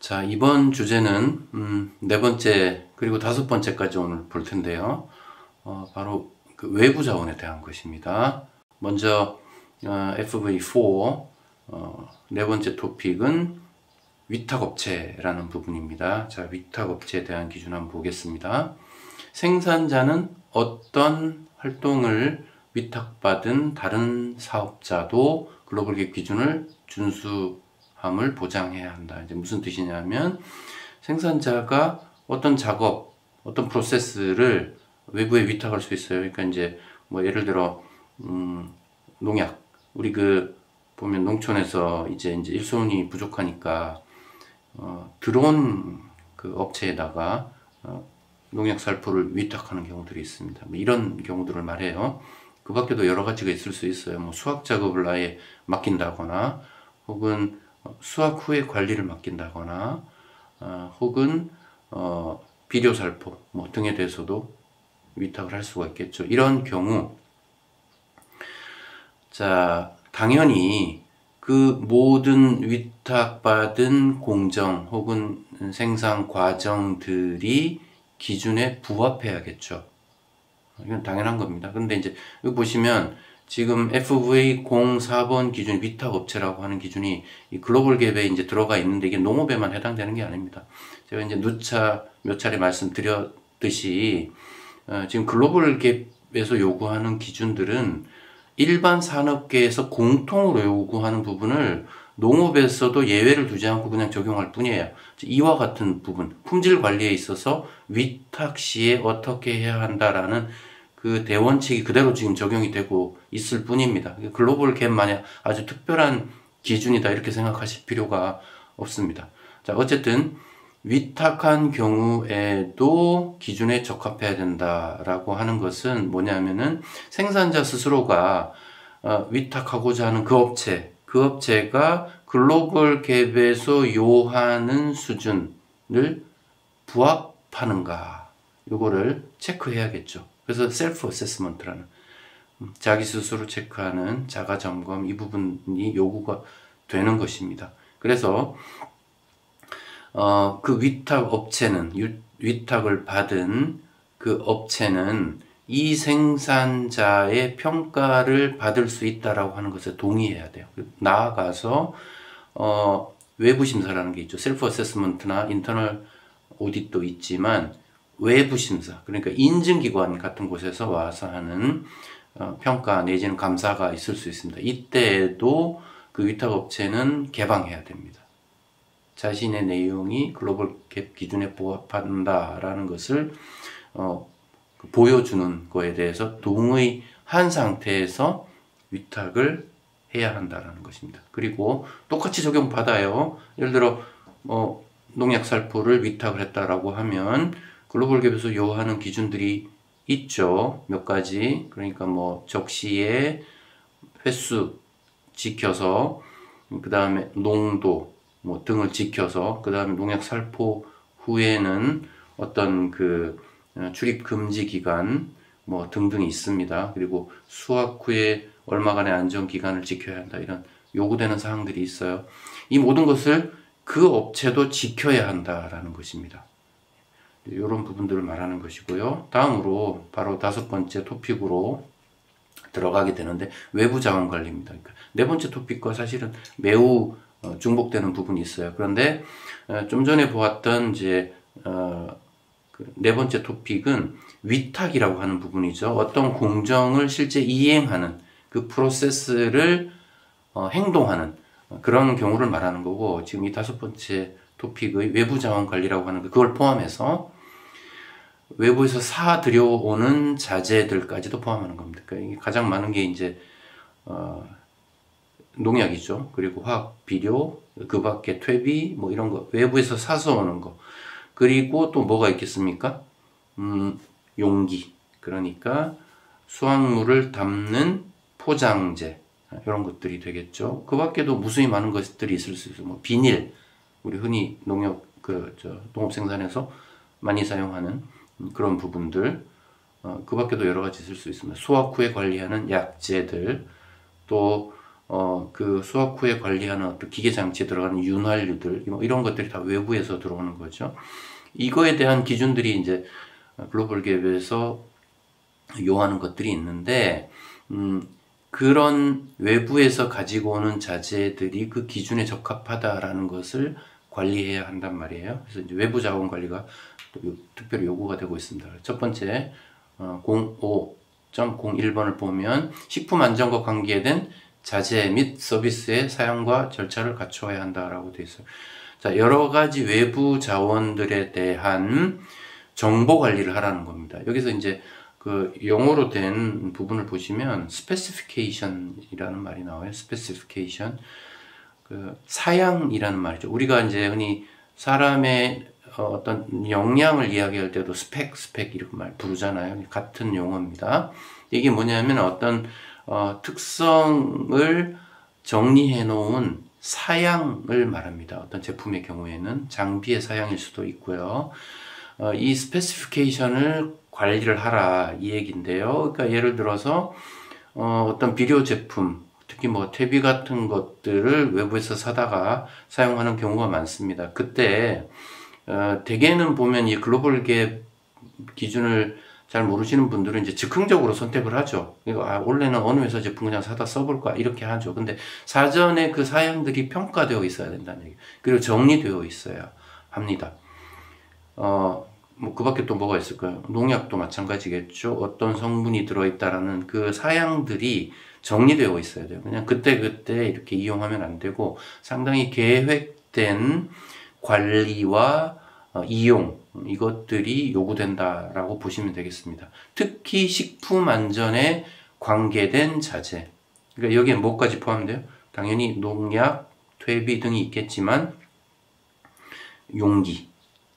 자, 이번 주제는 네 번째 그리고 다섯 번째까지 오늘 볼 텐데요. 바로 그 외부 자원에 대한 것입니다. 먼저 FV4 네 번째 토픽은 위탁업체라는 부분입니다. 자, 위탁업체에 대한 기준 한번 보겠습니다. 생산자는 어떤 활동을 위탁받은 다른 사업자도 글로벌 갭 기준을 준수함을 보장해야 한다. 이제 무슨 뜻이냐면 생산자가 어떤 작업, 어떤 프로세스를 외부에 위탁할 수 있어요. 그러니까 이제 뭐 예를 들어 농약, 우리 보면 농촌에서 이제 일손이 부족하니까 드론 업체에다가 농약 살포를 위탁하는 경우들이 있습니다. 뭐 이런 경우들을 말해요. 그 밖에도 여러 가지가 있을 수 있어요. 뭐 수확 작업을 아예 맡긴다거나, 혹은 수확 후에 관리를 맡긴다거나, 혹은 비료 살포 뭐 등에 대해서도 위탁을 할 수가 있겠죠. 이런 경우, 자, 당연히 그 모든 위탁받은 공정 혹은 생산 과정들이 기준에 부합해야겠죠. 이건 당연한 겁니다. 근데 이제 여기 보시면 지금 FV04번 기준 위탁업체라고 하는 기준이 이 글로벌 갭에 이제 들어가 있는데 이게 농업에만 해당되는 게 아닙니다. 제가 이제 누차 몇 차례 말씀드렸듯이 지금 글로벌 갭에서 요구하는 기준들은 일반 산업계에서 공통으로 요구하는 부분을 농업에서도 예외를 두지 않고 그냥 적용할 뿐이에요. 이와 같은 부분, 품질 관리에 있어서 위탁 시에 어떻게 해야 한다라는 그 대원칙이 그대로 지금 적용이 되고 있을 뿐입니다. 글로벌 갭만이 아주 특별한 기준이다 이렇게 생각하실 필요가 없습니다. 자, 어쨌든 위탁한 경우에도 기준에 적합해야 된다라고 하는 것은 뭐냐면은 생산자 스스로가 위탁하고자 하는 그 업체가 글로벌 갭에서 요하는 수준을 부합하는가, 요거를 체크해야겠죠. 그래서 셀프 어세스먼트라는 자기 스스로 체크하는 자가 점검, 이 부분이 요구가 되는 것입니다. 그래서 그 위탁 업체는, 위탁을 받은 그 업체는 이 생산자의 평가를 받을 수 있다라고 하는 것에 동의해야 돼요. 나아가서 외부 심사라는 게 있죠. 셀프 어세스먼트나 인터널 오디트도 있지만 외부 심사, 그러니까 인증기관 같은 곳에서 와서 하는 평가 내지는 감사가 있을 수 있습니다. 이때에도 그 위탁업체는 개방해야 됩니다. 자신의 내용이 글로벌 갭 기준에 부합한다라는 것을 보여주는 거에 대해서 동의한 상태에서 위탁을 해야 한다라는 것입니다. 그리고 똑같이 적용받아요. 예를 들어 농약 살포를 위탁을 했다라고 하면 글로벌 갭에서 요하는 기준들이 있죠. 몇 가지. 그러니까 뭐 적시에 횟수 지켜서, 그 다음에 농도 뭐 등을 지켜서, 그 다음에 농약 살포 후에는 어떤 출입 금지 기간 뭐 등등이 있습니다. 그리고 수확 후에 얼마간의 안전 기간을 지켜야 한다, 이런 요구되는 사항들이 있어요. 이 모든 것을 그 업체도 지켜야 한다라는 것입니다. 이런 부분들을 말하는 것이고요. 다음으로 바로 다섯 번째 토픽으로 들어가게 되는데, 외부 자원 관리입니다. 그러니까 네 번째 토픽과 사실은 매우 중복되는 부분이 있어요. 그런데 좀 전에 보았던 이제 네 번째 토픽은 위탁이라고 하는 부분이죠. 어떤 공정을 실제 이행하는 그 프로세스를 행동하는 그런 경우를 말하는 거고, 지금 이 다섯 번째 토픽의 외부 자원 관리라고 하는 그걸 포함해서 외부에서 사 들여오는 자재들까지도 포함하는 겁니다. 그러니까 이게 가장 많은 게 이제 농약이죠. 그리고 화학 비료, 그 밖에 퇴비 뭐 이런 거 외부에서 사서 오는 거. 그리고 또 뭐가 있겠습니까? 용기, 그러니까 수확물을 담는 포장재, 이런 것들이 되겠죠. 그 밖에도 무수히 많은 것들이 있을 수 있어요. 뭐 비닐, 우리 흔히 농업 농업 생산에서 많이 사용하는 그런 부분들, 그 밖에도 여러 가지 있을 수 있습니다. 수확 후에 관리하는 약재들, 또 그 수확 후에 관리하는 어떤 기계 장치에 들어가는 윤활유들, 뭐 이런 것들이 다 외부에서 들어오는 거죠. 이거에 대한 기준들이 이제 글로벌 기업에서 요하는 것들이 있는데, 그런 외부에서 가지고 오는 자재들이 그 기준에 적합하다라는 것을 관리해야 한단 말이에요. 그래서 이제 외부 자원 관리가 또 특별히 요구가 되고 있습니다. 첫 번째, 05.01번을 보면 식품 안전과 관계된 자재 및 서비스의 사용과 절차를 갖추어야 한다라고 되어 있어요. 자, 여러 가지 외부 자원들에 대한 정보 관리를 하라는 겁니다. 여기서 이제 그 영어로 된 부분을 보시면 specification이라는 말이 나와요. specification. 그 사양이라는 말이죠. 우리가 이제 흔히 사람의 어떤 역량을 이야기할 때도 스펙 이렇게 말 부르잖아요. 같은 용어입니다. 이게 뭐냐면 어떤 특성을 정리해 놓은 사양을 말합니다. 어떤 제품의 경우에는 장비의 사양일 수도 있고요. 이 스페시피케이션을 관리를 하라 이 얘기인데요. 그러니까 예를 들어서 어떤 비료 제품, 특히 뭐 퇴비 같은 것들을 외부에서 사다가 사용하는 경우가 많습니다. 그때 대개는 보면 이 글로벌 갭 기준을 잘 모르시는 분들은 이제 즉흥적으로 선택을 하죠. 그러니까 원래는 어느 회사 제품 그냥 사다 써볼까 이렇게 하죠. 근데 사전에 그 사양들이 평가되어 있어야 된다는 얘기. 그리고 정리되어 있어야 합니다. 뭐 그 밖에 또 뭐가 있을까요? 농약도 마찬가지겠죠. 어떤 성분이 들어있다라는 그 사양들이 정리되어 있어야 돼요. 그냥 그때그때 이렇게 이용하면 안 되고 상당히 계획된 관리와 이용, 이것들이 요구된다라고 보시면 되겠습니다. 특히 식품 안전에 관계된 자재. 그러니까 여기에 뭐까지 포함돼요? 당연히 농약, 퇴비 등이 있겠지만 용기,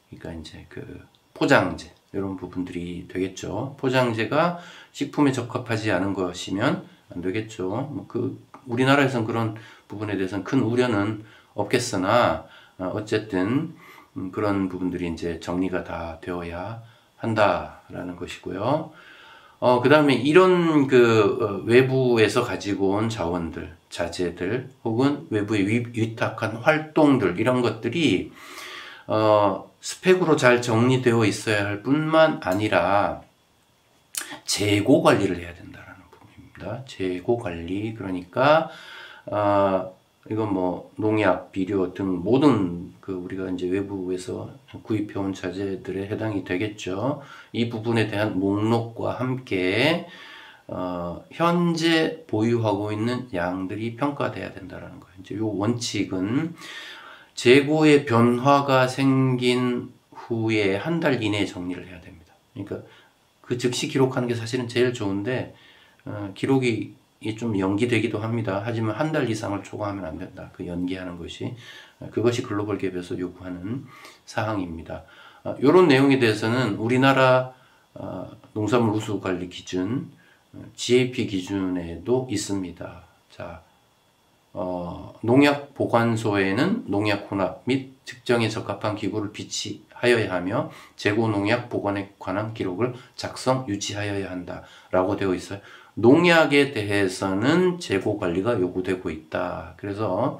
그러니까 이제 그 포장재 이런 부분들이 되겠죠. 포장재가 식품에 적합하지 않은 것이면 안 되겠죠. 뭐 우리나라에서는 그런 부분에 대해서는 큰 우려는 없겠으나 어쨌든 그런 부분들이 이제 정리가 다 되어야 한다라는 것이고요. 그 다음에 이런 외부에서 가지고 온 자원들, 자재들, 혹은 외부에 위탁한 활동들, 이런 것들이, 스펙으로 잘 정리되어 있어야 할 뿐만 아니라, 재고 관리를 해야 된다라는 부분입니다. 재고 관리. 그러니까, 이건 뭐 농약, 비료 등 모든 우리가 이제 외부에서 구입해온 자재들에 해당이 되겠죠. 이 부분에 대한 목록과 함께 현재 보유하고 있는 양들이 평가돼야 된다는 거예요. 이제 요 원칙은 재고의 변화가 생긴 후에 한 달 이내에 정리를 해야 됩니다. 그러니까 그 즉시 기록하는 게 사실은 제일 좋은데 기록이 좀 연기되기도 합니다. 하지만 한 달 이상을 초과하면 안 된다. 그 연기하는 것이. 그것이 글로벌 갭에서 요구하는 사항입니다. 이런 내용에 대해서는 우리나라 농산물 우수 관리 기준, GAP 기준에도 있습니다. 자, 농약 보관소에는 농약 혼합 및 측정에 적합한 기구를 비치하여야 하며 재고 농약 보관에 관한 기록을 작성, 유지하여야 한다라고 되어 있어요. 농약에 대해서는 재고 관리가 요구되고 있다. 그래서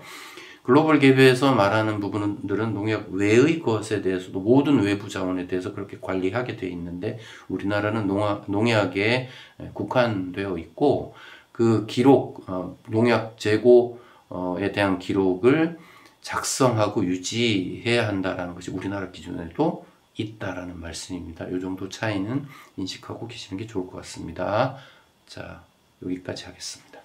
글로벌 갭에서 말하는 부분들은 농약 외의 것에 대해서도 모든 외부 자원에 대해서 그렇게 관리하게 되어 있는데 우리나라는 농약에 국한되어 있고 그 기록, 농약 재고에 대한 기록을 작성하고 유지해야 한다는 것이 우리나라 기준에도 있다라는 말씀입니다. 이 정도 차이는 인식하고 계시는 게 좋을 것 같습니다. 자, 여기까지 하겠습니다.